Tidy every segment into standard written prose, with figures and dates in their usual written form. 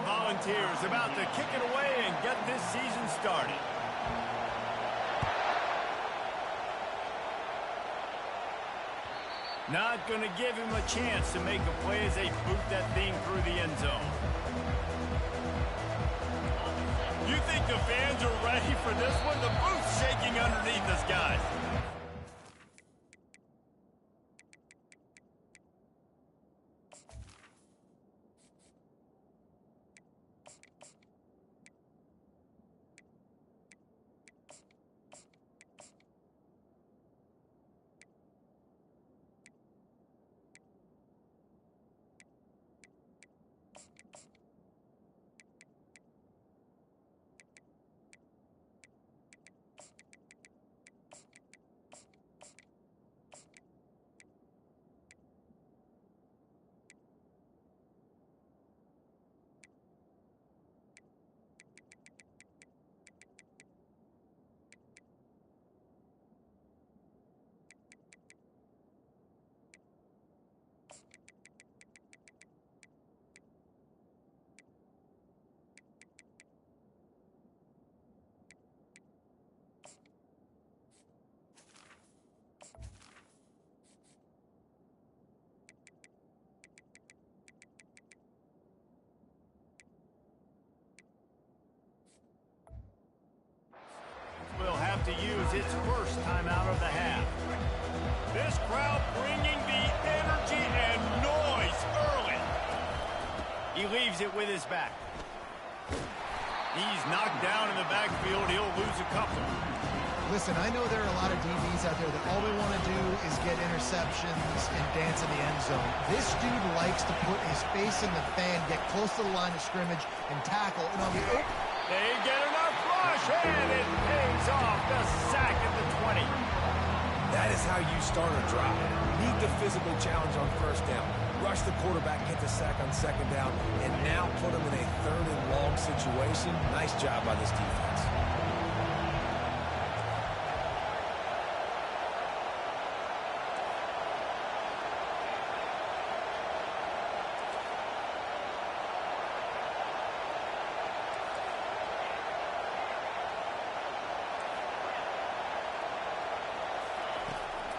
the Volunteers about to kick it away and get this season started. Not going to give him a chance to make a play as they boot that thing through the end zone. You think the fans are ready for this one? The booth's shaking underneath us, guys. Will have to use its first time out of the half. This crowd bringing the energy and noise early. He leaves it with his back. He's knocked down in the backfield. He'll lose a couple. Listen, I know there are a lot of DBs out there that all they want to do is get interceptions and dance in the end zone. This dude likes to put his face in the fan, get close to the line of scrimmage, and tackle. And on the they get enough rush, and it pays off. The sack at the 20. That is how you start a drive. Meet the physical challenge on first down. Rush the quarterback, get the sack on second down, and now put him in a third and long situation. Nice job by this defense.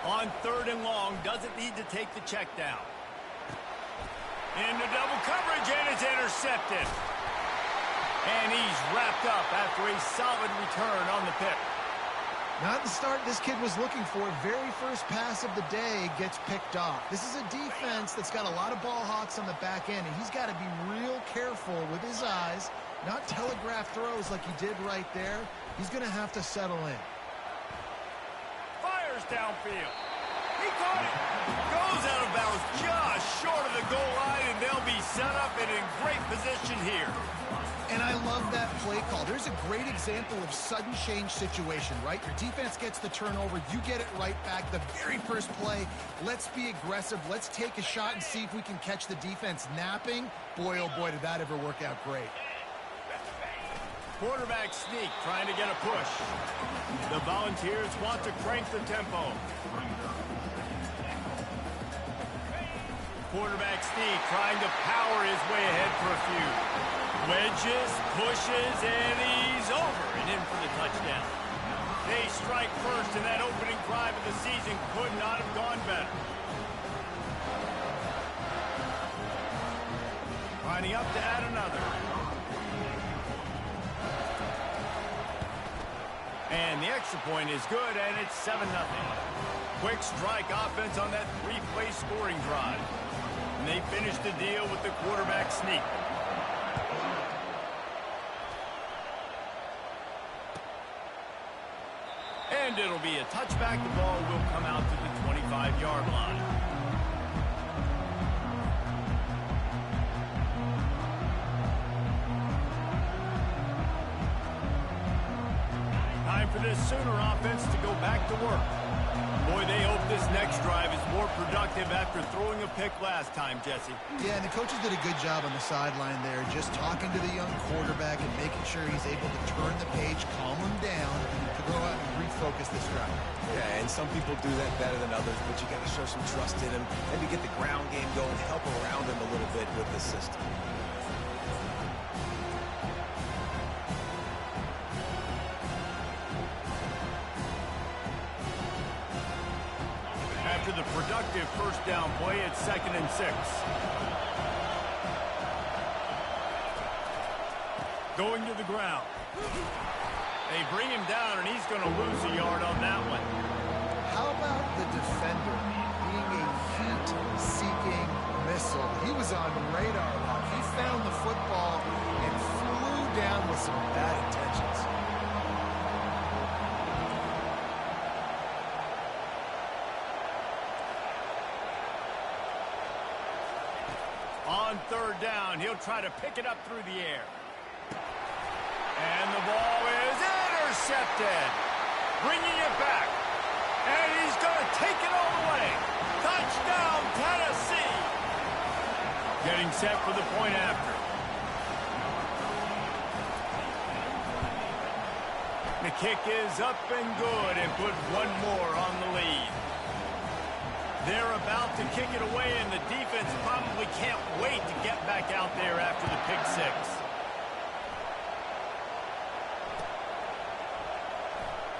On third and long, doesn't need to take the check down. Into double coverage, and it's intercepted. And he's wrapped up after a solid return on the pick. Not the start this kid was looking for. Very first pass of the day gets picked off. This is a defense that's got a lot of ball hawks on the back end, and he's got to be real careful with his eyes, not telegraph throws like he did right there. He's going to have to settle in. Fires downfield. He caught it. Goes out of bounds just short of the goal line, and they'll be set up and in great position here. And I love that play call. There's a great example of sudden change situation, right? Your defense gets the turnover. You get it right back. The very first play, let's be aggressive. Let's take a shot and see if we can catch the defense napping. Boy, oh boy, did that ever work out great. Quarterback sneak, trying to get a push. The Volunteers want to crank the tempo. Quarterback sneak, trying to power his way ahead for a few. Wedges, pushes, and he's over and in for the touchdown. They strike first, and that opening drive of the season could not have gone better. Lining up to add another. And the extra point is good, and it's 7-0. Quick strike offense on that three-play scoring drive. And they finish the deal with the quarterback sneak. And it'll be a touchback. The ball will come out to the 25-yard line. Time for this Sooner offense to go back to work. Boy, they hope this next drive is more productive after throwing a pick last time, Jesse. Yeah, and the coaches did a good job on the sideline there, just talking to the young quarterback and making sure he's able to turn the page, calm him down, to go out and refocus this drive. Yeah, and some people do that better than others, but you got to show some trust in him, maybe get the ground game going, help around him a little bit with the system. after the productive first down play at 2nd and 6. Going to the ground. They bring him down, and he's going to lose a yard on that one. How about the defender being a heat-seeking missile? He was on radar lock. He found the football and flew down with some bad intentions. On 3rd down, he'll try to pick it up through the air. And the ball is intercepted. Bringing it back. And he's going to take it all the way. Touchdown, Tennessee. Getting set for the point after. The kick is up and good and put one more on the lead. They're about to kick it away, and the defense probably can't wait to get back out there after the pick six.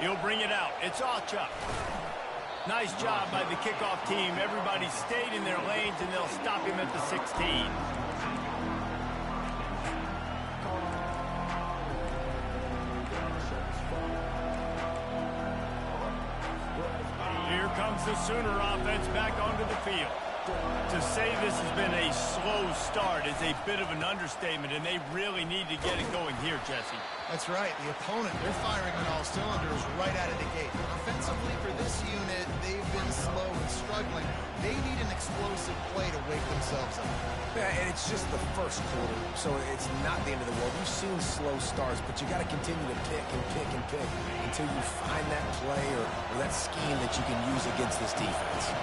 He'll bring it out. It's Ocha. Nice job by the kickoff team. Everybody stayed in their lanes, and they'll stop him at the 16. Here comes the Sooner offense back onto the field. To say this has been a slow start is a bit of an understatement, and they really need to get it going here, Jesse. That's right. The opponent, they're firing on all cylinders right out of the gate. Offensively for this unit, they've been slow and struggling. They need an explosive play to wake themselves up. Yeah, and it's just the first quarter, so it's not the end of the world. You've seen slow starts, but you got to continue to pick and pick and pick until you find that play or that scheme that you can use against this defense.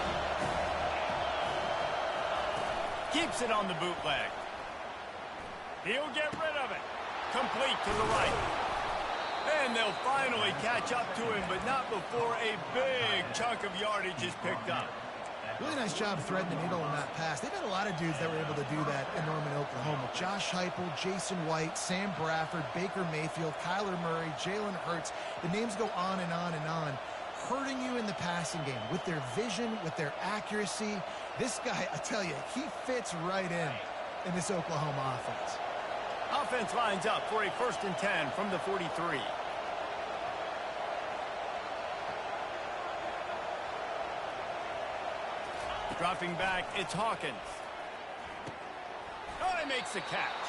Keeps it on the bootleg. He'll get rid of it. Complete to the right. And they'll finally catch up to him, but not before a big chunk of yardage is picked up. Really nice job threading the needle on that pass. They've had a lot of dudes that were able to do that in Norman, Oklahoma. Josh Heupel, Jason White, Sam Bradford, Baker Mayfield, Kyler Murray, Jalen Hurts. The names go on and on and on. Hurting you in the passing game with their vision, with their accuracy. This guy, I tell you, he fits right in this Oklahoma offense. Offense lines up for a 1st and 10 from the 43. Dropping back, it's Hawkins. Oh, he makes the catch.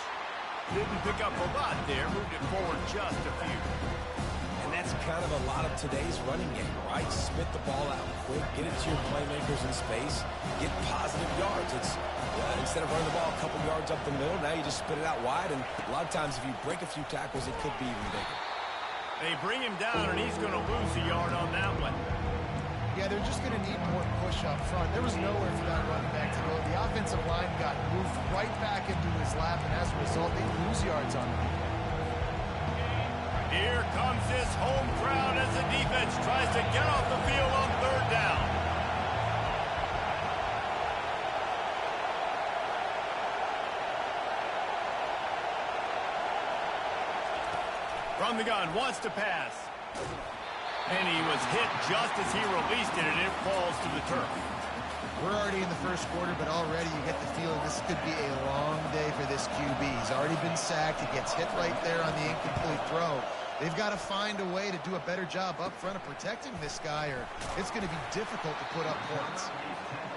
Didn't pick up a lot there, moved it forward just a few. And that's kind of a lot of today's running game, right? Spit the ball out quick, get it to your playmakers in space, get positive yards. It's instead of running the ball a couple yards up the middle, now you just spit it out wide, and a lot of times if you break a few tackles, it could be even bigger. They bring him down, and he's going to lose a yard on that one. Yeah, they're just going to need more push up front. There was nowhere for that running back to go. The offensive line got moved right back into his lap, and as a result, they lose yards on him. Here comes this home crowd as the defense tries to get off the field on 3rd down. From the gun, wants to pass. And he was hit just as he released it, and it falls to the turf. We're already in the first quarter, but already you get the feeling this could be a long day for this QB. He's already been sacked. He gets hit right there on the incomplete throw. They've got to find a way to do a better job up front of protecting this guy, or it's going to be difficult to put up points.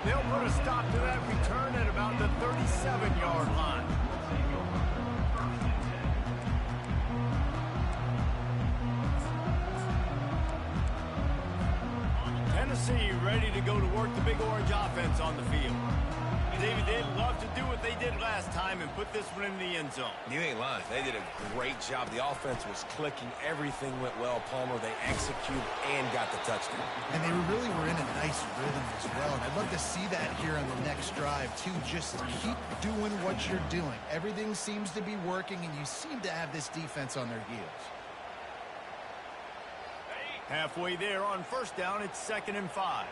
They'll put a stop to that return at about the 37-yard line. Tennessee ready to go to work the Big Orange offense on the field. David, they'd love to do what they did last time and put this one in the end zone. You ain't lying. They did a great job. The offense was clicking. Everything went well. Palmer, they executed and got the touchdown. And they really were in a nice rhythm as well. And I'd love to see that here on the next drive, too. Just keep doing what you're doing. Everything seems to be working, and you seem to have this defense on their heels. Halfway there on 1st down, it's 2nd and 5.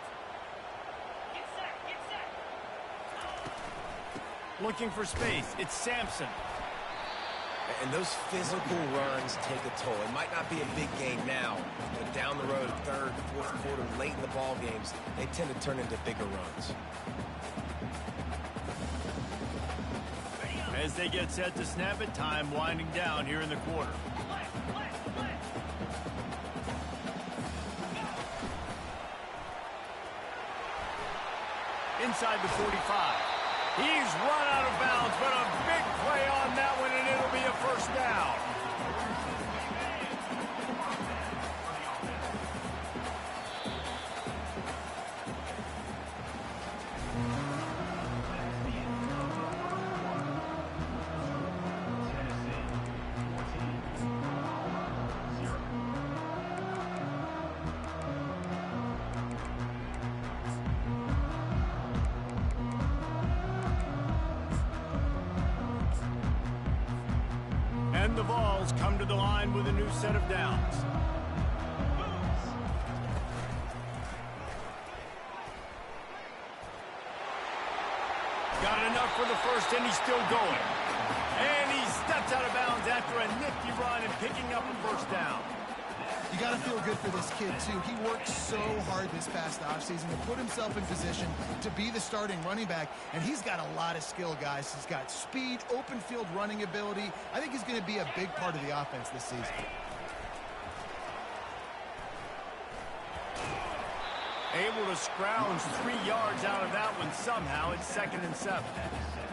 Looking for space, it's Sampson. And those physical runs take a toll. It might not be a big game now, but down the road, third, fourth quarter, late in the ball games, they tend to turn into bigger runs. As they get set to snap it, time winding down here in the quarter. Inside the 45. He's run out of bounds, but a big play on that one, and it'll be a first down. And the Vols come to the line with a new set of downs. Got enough for the first, and he's still going. And he steps out of bounds after a nifty run and picking up a first down. You got to feel good for this kid, too. He worked so hard this past offseason to put himself in position to be the starting running back, and he's got a lot of skill, guys. He's got speed, open field running ability. I think he's going to be a big part of the offense this season. Able to scrounge 3 yards out of that one somehow. It's 2nd and 7.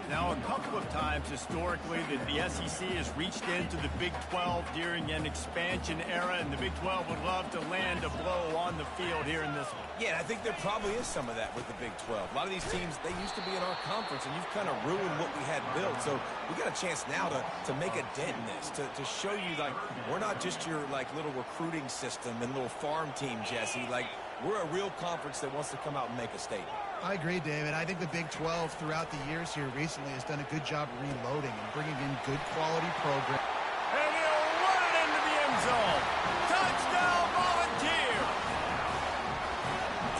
Now, a couple of times historically that the SEC has reached into the Big 12 during an expansion era, and the Big 12 would love to land a blow on the field here in this one. Yeah, I think there probably is some of that with the Big 12. A lot of these teams, they used to be in our conference, and you've kind of ruined what we had built. So we got a chance now to make a dent in this, to show you, like, we're not just your, like, little recruiting system and little farm team, Jesse. Like, we're a real conference that wants to come out and make a statement. I agree, David. I think the Big 12 throughout the years here recently has done a good job reloading and bringing in good quality programs. And he'll run it into the end zone. Touchdown, Volunteer!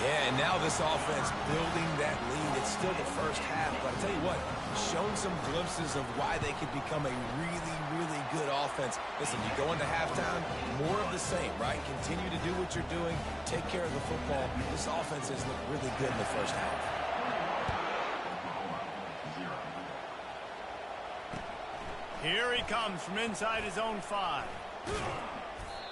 Yeah, and now this offense building that lead. It's still the first half, but I tell you what, shown some glimpses of why they could become a really, really good offense. Listen, you go into halftime, more of the same, right? Continue to do what you're doing, take care of the football. This offense has looked really good in the first half. Here he comes from inside his own 5.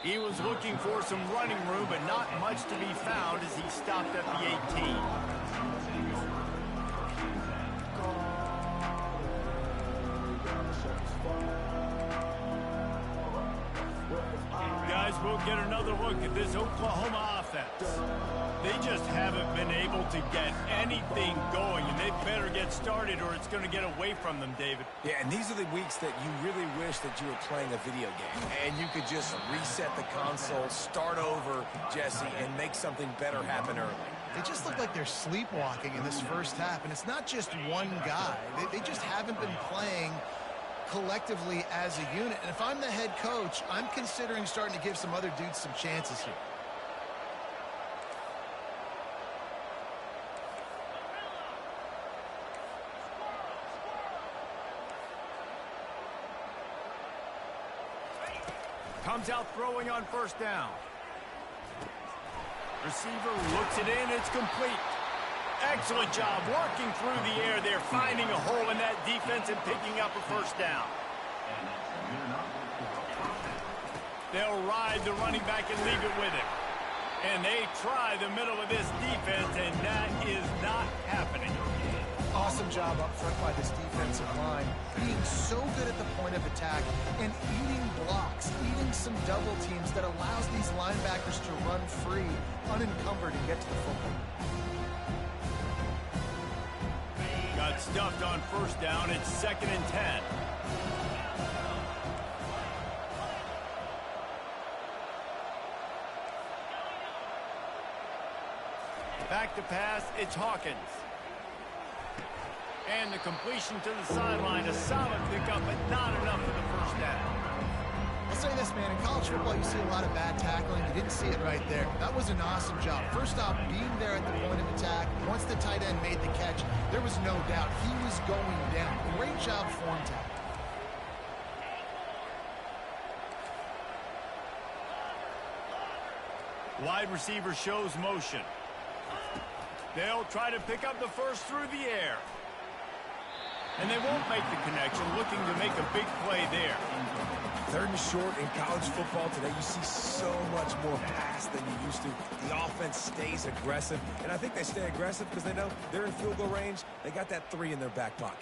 He was looking for some running room, but not much to be found as he stopped at the 18. Guys, we'll get another look at this Oklahoma offense. They just haven't been able to get anything going, and they better get started or it's going to get away from them, David. Yeah, and these are the weeks that you really wish that you were playing a video game and you could just reset the console, start over, Jesse, and make something better happen early. They just look like they're sleepwalking in this first half, and it's not just one guy. They just haven't been playing collectively as a unit. And if I'm the head coach, I'm considering starting to give some other dudes some chances here. Comes out throwing on first down. Receiver looks it in. It's complete. Excellent job working through the air there, finding a hole in that defense and picking up a first down. They'll ride the running back and leave it with him. And they try the middle of this defense, and that is not happening. Awesome job up front by this defensive line, being so good at the point of attack and eating blocks, eating some double teams that allows these linebackers to run free, unencumbered, and get to the football. Got stuffed on first down. It's 2nd and 10. Back to pass. It's Hawkins. And the completion to the sideline. A solid pickup, but not enough for the first down. I'll say this, man. In college football, you see a lot of bad tackling. You didn't see it right there. That was an awesome job. First off, being there at the point of attack. Once the tight end made the catch, there was no doubt he was going down. Great job form tackle. Wide receiver shows motion. They'll try to pick up the first through the air. And they won't make the connection, looking to make a big play there. 3rd and short in college football today. You see so much more pass than you used to. The offense stays aggressive, and I think they stay aggressive because they know they're in field goal range. They got that 3 in their back pocket.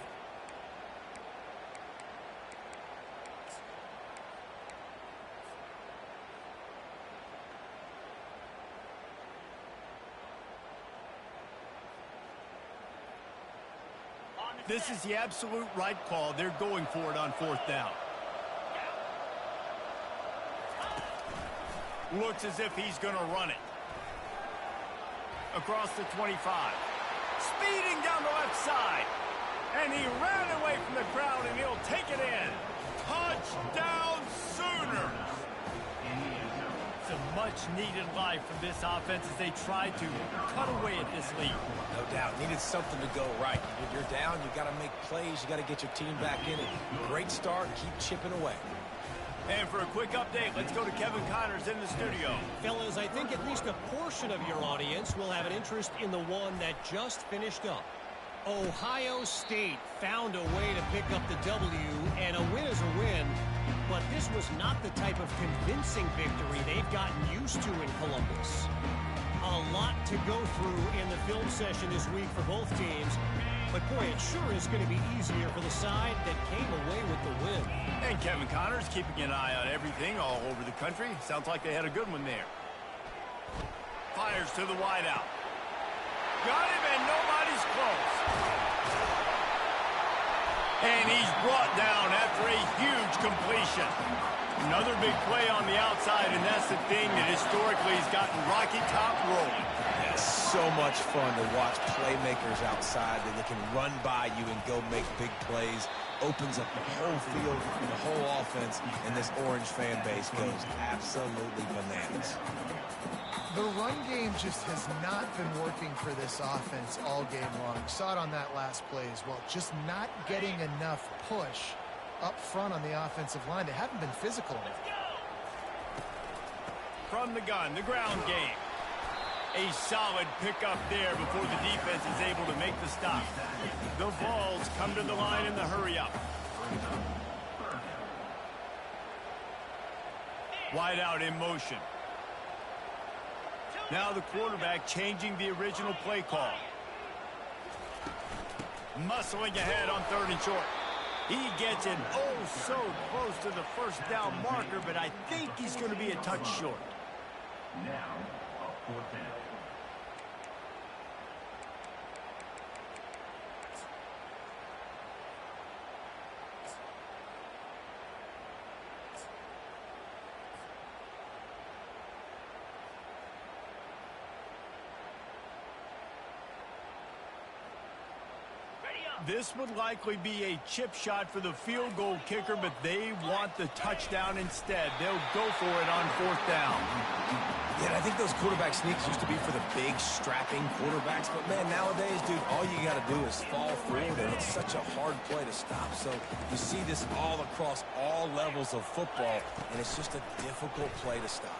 This is the absolute right call. They're going for it on 4th down. Looks as if he's going to run it. Across the 25. Speeding down the left side. And he ran away from the crowd, and he'll take it in. Touchdown Sooners! Some much-needed life from this offense as they try to cut away at this lead. No doubt. Needed something to go right. If you're down, you got to make plays. You got to get your team back in it. Great start. Keep chipping away. And for a quick update, let's go to Kevin Connors in the studio. Fellas, I think at least a portion of your audience will have an interest in the one that just finished up. Ohio State found a way to pick up the W, and a win is a win, but this was not the type of convincing victory they've gotten used to in Columbus. A lot to go through in the film session this week for both teams, but boy, it sure is going to be easier for the side that came away with the win. And Kevin Connors keeping an eye on everything all over the country. Sounds like they had a good one there. Fires to the wideout. Got him, and nobody's close. And he's brought down after a huge completion. Another big play on the outside, and that's the thing that historically has gotten Rocky Top rolling. Yeah, so much fun to watch playmakers outside that they can run by you and go make big plays. Opens up the whole field, the whole offense, and this Orange fan base goes absolutely bananas. The run game just has not been working for this offense all game long. Saw it on that last play as well. Just not getting enough push up front on the offensive line. They haven't been physical enough. From the gun, the ground game. A solid pickup there before the defense is able to make the stop. The Vols come to the line in the hurry-up. Wide out in motion. Now the quarterback changing the original play call. Muscling ahead on 3rd and short. He gets it oh so close to the first down marker, but I think he's going to be a touch short. Now, 4th down. This would likely be a chip shot for the field goal kicker, but they want the touchdown instead. They'll go for it on 4th down. Yeah, I think those quarterback sneaks used to be for the big, strapping quarterbacks. But, man, nowadays, dude, all you got to do is fall forward, and it's such a hard play to stop. So you see this all across all levels of football, and it's just a difficult play to stop.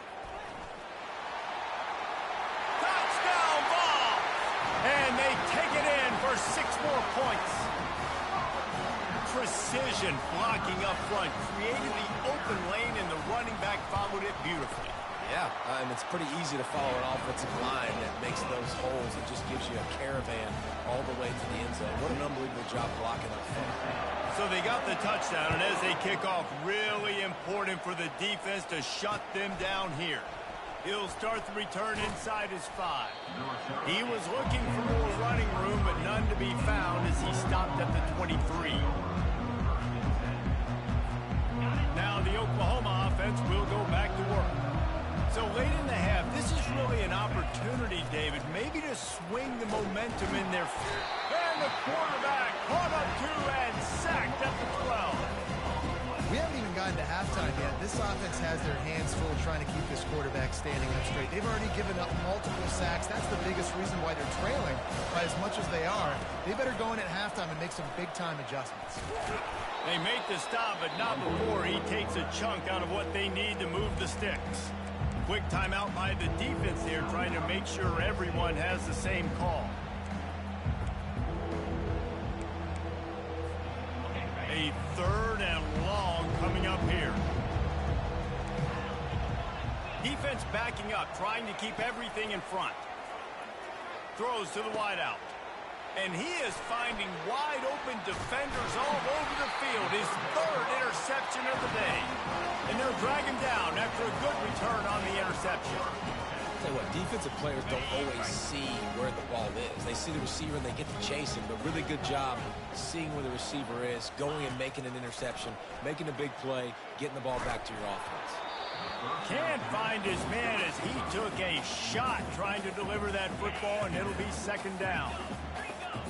Touchdown ball! And they take it in for 6 more points. Precision blocking up front, created the open lane, and the running back followed it beautifully. Yeah, and it's pretty easy to follow an offensive line that makes those holes. It just gives you a caravan all the way to the end zone. What an unbelievable job blocking up front. So they got the touchdown, and as they kick off, really important for the defense to shut them down here. He'll start the return inside his 5. He was looking for more running room, but none to be found as he stopped at the 23. Now the Oklahoma offense will go back to work. So late in the half, this is really an opportunity, David, maybe to swing the momentum in their favor. And the quarterback caught up 2 and sacked at the 12. We haven't even gotten to halftime yet. This offense has their hands full trying to keep this quarterback standing up straight. They've already given up multiple sacks. That's the biggest reason why they're trailing by as much as they are. They better go in at halftime and make some big-time adjustments. They make the stop, but not before he takes a chunk out of what they need to move the sticks. Quick timeout by the defense here, trying to make sure everyone has the same call. A 3rd and long coming up here. Defense backing up, trying to keep everything in front. Throws to the wideout. And he is finding wide-open defenders all over the field. His 3rd interception of the day. And they'll drag him down after a good return on the interception. I'll tell you what, defensive players don't always see where the ball is. They see the receiver and they get to chase him, but really good job seeing where the receiver is, going and making an interception, making a big play, getting the ball back to your offense. Can't find his man as he took a shot trying to deliver that football, and it'll be 2nd down.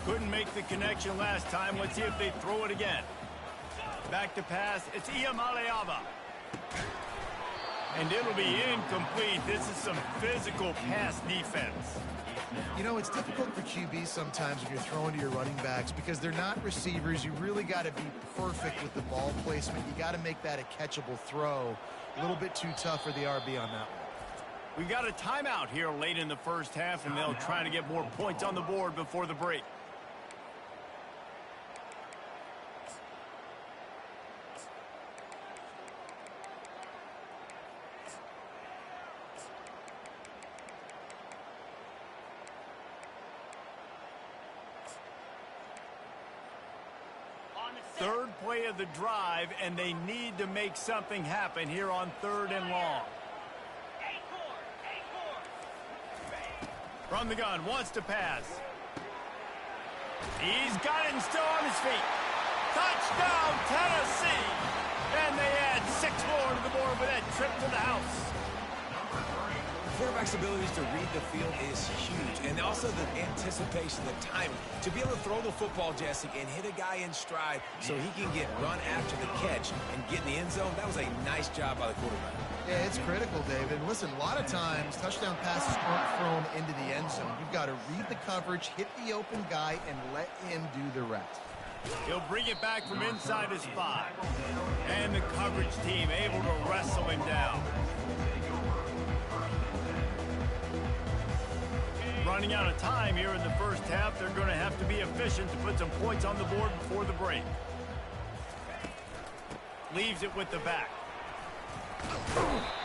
Couldn't make the connection last time. Let's see if they throw it again. Back to pass. It's Iamaleava. And it'll be incomplete. This is some physical pass defense. You know, it's difficult for QBs sometimes when you're throwing to your running backs because they're not receivers. You really got to be perfect with the ball placement. You got to make that a catchable throw. A little bit too tough for the RB on that one. We've got a timeout here late in the first half, and they'll try to get more points on the board before the break. Third play of the drive, and they need to make something happen here on 3rd and long. From the gun, wants to pass. He's got it and still on his feet. Touchdown, Tennessee! And they add 6 more to the board with that trip to the house. Quarterback's abilities to read the field is huge, and also the anticipation, the timing. To be able to throw the football, Jesse, and hit a guy in stride so he can get run after the catch and get in the end zone, that was a nice job by the quarterback. Yeah, it's critical, David. Listen, a lot of times touchdown passes aren't thrown into the end zone. You've got to read the coverage, hit the open guy, and let him do the rest. He'll bring it back from inside his 5. And the coverage team able to wrestle him down. Running out of time here in the first half. They're going to have to be efficient to put some points on the board before the break. Leaves it with the back.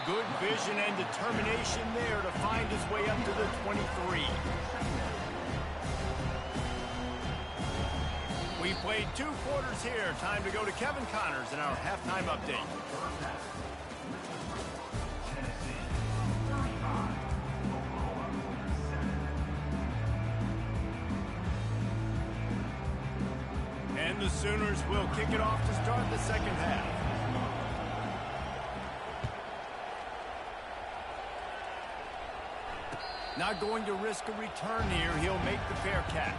Good vision and determination there to find his way up to the 23. We played 2 quarters here. Time to go to Kevin Connors in our halftime update. And the Sooners will kick it off to start the second half. Not going to risk a return here. He'll make the fair catch.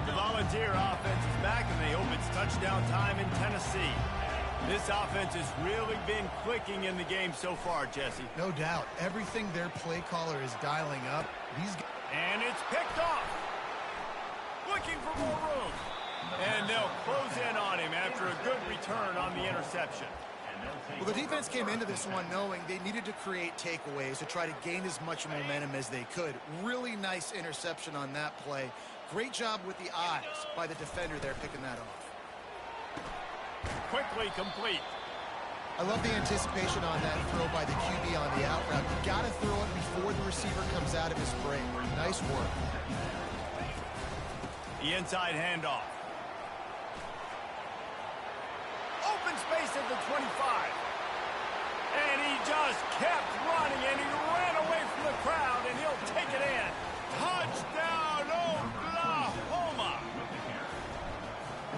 The Volunteer offense is back, and they hope it's touchdown time in Tennessee. This offense has really been clicking in the game so far, Jesse. No doubt. Everything their play caller is dialing up. And it's picked off. Looking for more room. And they'll close in on him after a good return on the interception. Well, the defense came into this one knowing they needed to create takeaways to try to gain as much momentum as they could. Really nice interception on that play. Great job with the eyes by the defender there picking that off. Quickly complete. I love the anticipation on that throw by the QB on the out route. You got to throw it before the receiver comes out of his break. Nice work. The inside handoff. Open space at the 25. And he just kept running, and he ran away from the crowd, and he'll take it in. Touchdown, Oklahoma!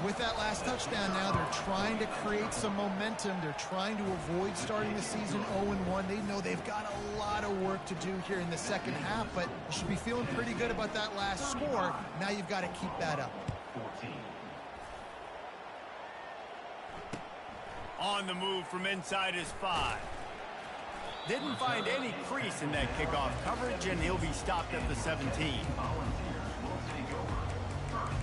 With that last touchdown now, they're trying to create some momentum. They're trying to avoid starting the season 0-1. They know they've got a lot of work to do here in the second half, but you should be feeling pretty good about that last score. Now you've got to keep that up. 14. On the move from inside his 5. Didn't find any crease in that kickoff coverage, and he'll be stopped at the 17. Volunteers will take over first.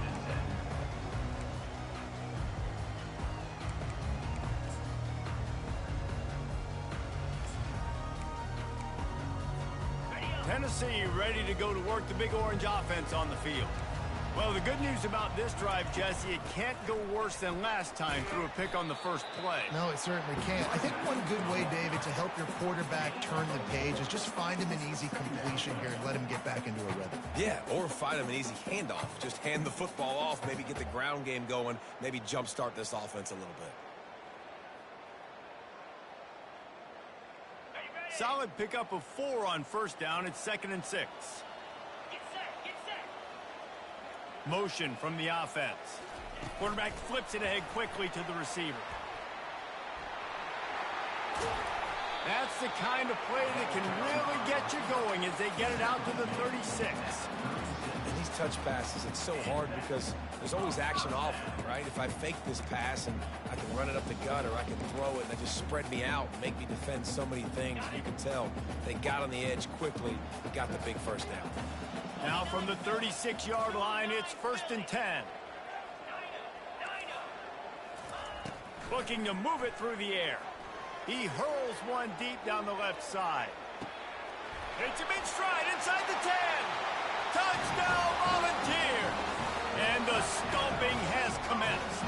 Tennessee ready to go to work the Big Orange offense on the field. Well, the good news about this drive, Jesse, it can't go worse than last time through a pick on the first play. No, it certainly can't. I think one good way, David, to help your quarterback turn the page is just find him an easy completion here and let him get back into a rhythm. Yeah, or find him an easy handoff. Just hand the football off, maybe get the ground game going, maybe jumpstart this offense a little bit. Solid pickup of 4 on first down. It's 2nd and 6. Motion from the offense. Quarterback flips it ahead quickly to the receiver. That's the kind of play that can really get you going as they get it out to the 36. And these touch passes, it's so hard because there's always action off it, right? If I fake this pass and I can run it up the gut or I can throw it and they just spread me out and make me defend so many things, you can tell they got on the edge quickly, got the big first down. Now from the 36-yard line, it's 1st and 10. Looking to move it through the air. He hurls one deep down the left side. Hits him in stride inside the 10. Touchdown, Volunteer! And the stomping has commenced.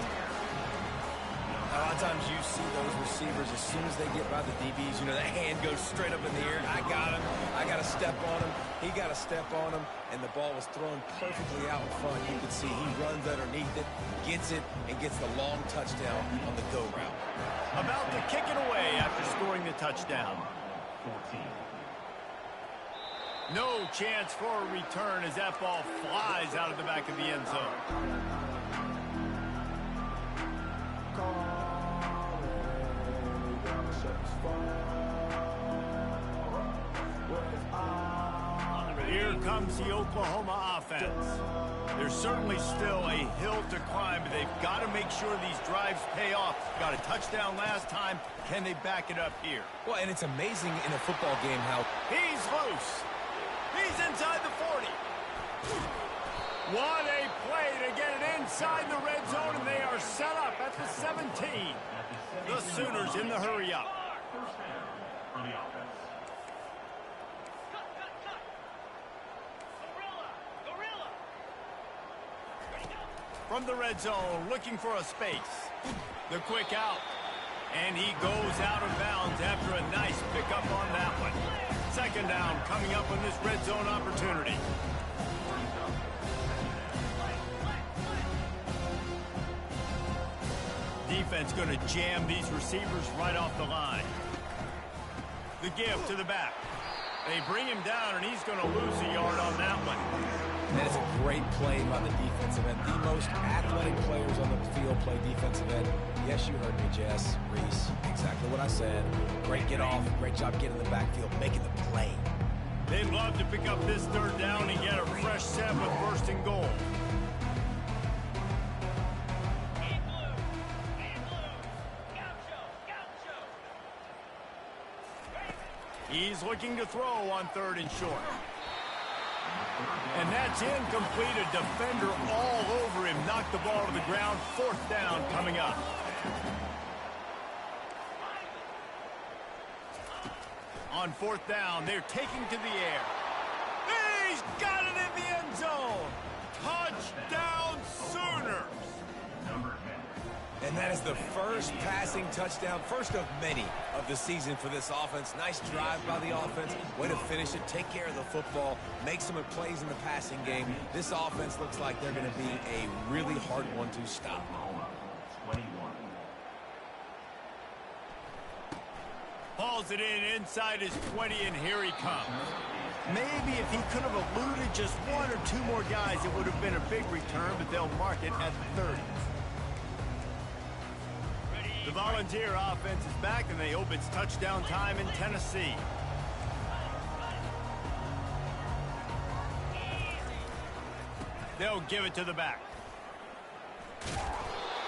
A lot of times you see those receivers, as soon as they get by the DBs, you know, that hand goes straight up in the air. I got him. I got to step on him. He got to step on him. And the ball was thrown perfectly out in front. You can see he runs underneath it, gets it, and gets the long touchdown on the go route. About to kick it away after scoring the touchdown. 14. No chance for a return as that ball flies out of the back of the end zone. Here comes the Oklahoma offense. There's certainly still a hill to climb, but they've got to make sure these drives pay off. Got a touchdown last time. Can they back it up here? Well, and it's amazing in a football game how... He's loose. He's inside the 40. What a play to get it inside the red zone, and they are set up at the 17. The Sooners in the hurry up. First down for the offense. From the red zone, looking for a space. The quick out. And he goes out of bounds after a nice pickup on that one. 2nd down coming up on this red zone opportunity. Defense going to jam these receivers right off the line. The give to the back. They bring him down, and he's going to lose a yard on that one. That is a great play by the defensive end. The most athletic players on the field play defensive end. Yes, you heard me, Jess, Reese. Exactly what I said. Great get off. Great job getting in the backfield, making the play. They'd love to pick up this 3rd down and get a fresh set with 1st and goal. He's looking to throw on 3rd and short. And that's incomplete. A defender all over him. Knocked the ball to the ground. 4th down coming up. On 4th down, they're taking to the air. He's got it in the end zone. Touchdown, Sooners. Number 10. And that is the first passing touchdown, first of many of the season for this offense. Nice drive by the offense. Way to finish it, take care of the football, make some plays in the passing game. This offense looks like they're going to be a really hard one to stop. 21. Hauls it in inside his 20, and here he comes. Maybe if he could have eluded just 1 or 2 more guys, it would have been a big return, but they'll mark it at 30. The Volunteer offense is back, and they hope it's touchdown time in Tennessee. They'll give it to the back.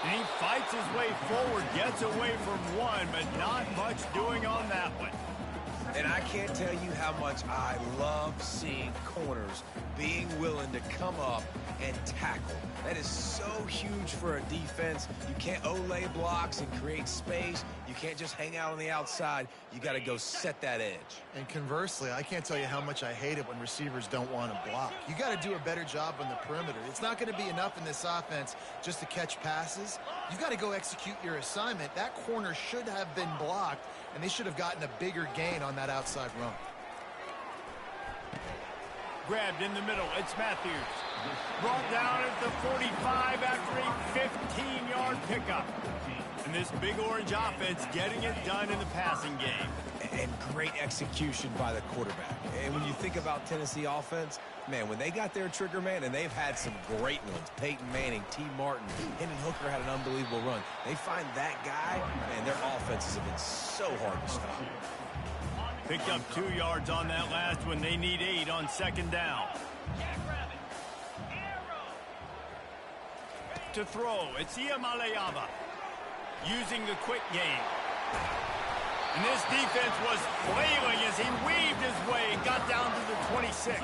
And he fights his way forward, gets away from one, but not much doing on that one. And I can't tell you how much I love seeing corners being willing to come up and tackle. That is so huge for a defense. You can't Olay blocks and create space. You can't just hang out on the outside. You got to go set that edge. And conversely, I can't tell you how much I hate it when receivers don't want to block. You got to do a better job on the perimeter. It's not going to be enough in this offense just to catch passes. You got to go execute your assignment. That corner should have been blocked, and they should have gotten a bigger gain on that outside run. Grabbed in the middle. It's Matthews. Brought down at the 45 after a 15-yard pickup. And this Big Orange offense getting it done in the passing game. And great execution by the quarterback. And when you think about Tennessee offense, man, when they got their trigger man, and they've had some great ones, Peyton Manning, T. Martin, Hendon Hooker had an unbelievable run. They find that guy, man, their offenses have been so hard to stop. Picked up 2 yards on that last one. They need 8 on second down. To throw, it's Iamaleava using the quick game. And this defense was flailing as he weaved his way and got down to the 26.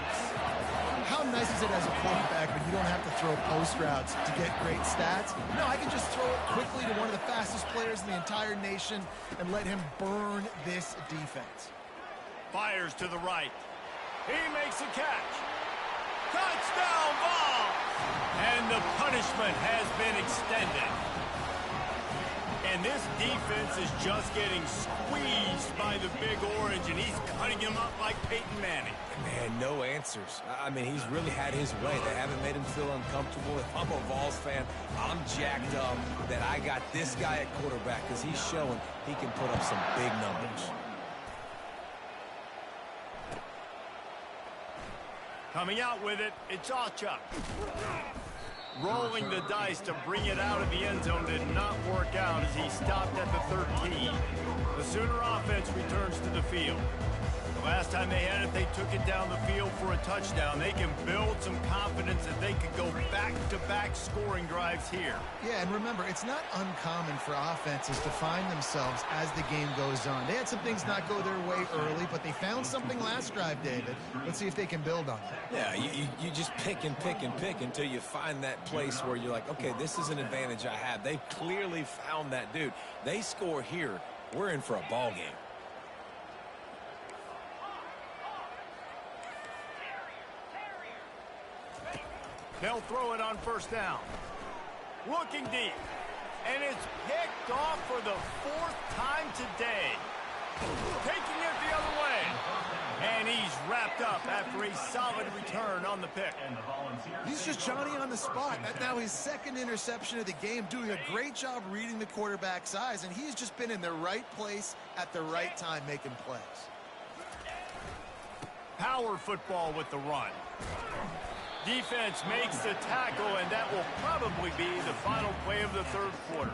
How nice is it as a quarterback when you don't have to throw post routes to get great stats? No, I can just throw it quickly to one of the fastest players in the entire nation and let him burn this defense. Fires to the right. He makes a catch. Touchdown ball! And the punishment has been extended. And this defense is just getting squeezed by the Big Orange, and he's cutting him up like Peyton Manning. Man, no answers. I mean, he's really had his way. They haven't made him feel uncomfortable. If I'm a Vols fan, I'm jacked up that I got this guy at quarterback because he's showing he can put up some big numbers. Coming out with it, it's Acha. Rolling the dice to bring it out of the end zone did not work out as he stopped at the 13. The Sooner offense returns to the field. The last time they had it, they took it down the field for a touchdown. They can build some confidence that they could go back-to-back scoring drives here. Yeah, and remember, it's not uncommon for offenses to find themselves as the game goes on. They had some things not go their way early, but they found something last drive, David. Let's see if they can build on it. Yeah, you just pick and pick and pick until you find that place where you're like, okay, this is an advantage I have. They clearly found that dude. They score here, we're in for a ball game. They'll throw it on first down. Looking deep. And it's picked off for the 4th time today. Taking it the other way. And he's wrapped up after a solid return on the pick. He's just Johnny on the spot. That's now his 2nd interception of the game, doing a great job reading the quarterback's eyes, and he's just been in the right place at the right time making plays. Power football with the run. Defense makes the tackle, and that will probably be the final play of the 3rd quarter.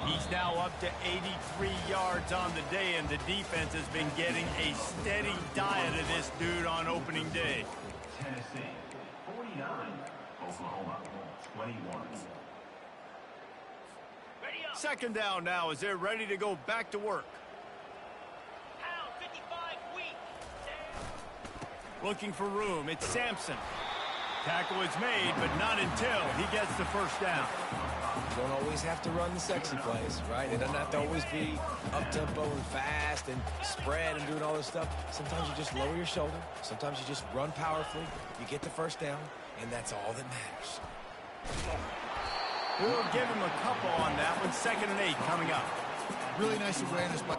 He's now up to 83 yards on the day, and the defense has been getting a steady diet of this dude on opening day. Tennessee, 49. Oklahoma, 21. Second down now as they're ready to go back to work. Looking for room. It's Sampson. Tackle is made, but not until he gets the first down. You don't always have to run the sexy plays, right? It doesn't have to always be up-tempo and fast and spread and doing all this stuff. Sometimes you just lower your shoulder. Sometimes you just run powerfully. You get the first down, and that's all that matters. We'll give him a couple on that one. 2nd and 8 coming up. Really nice awareness by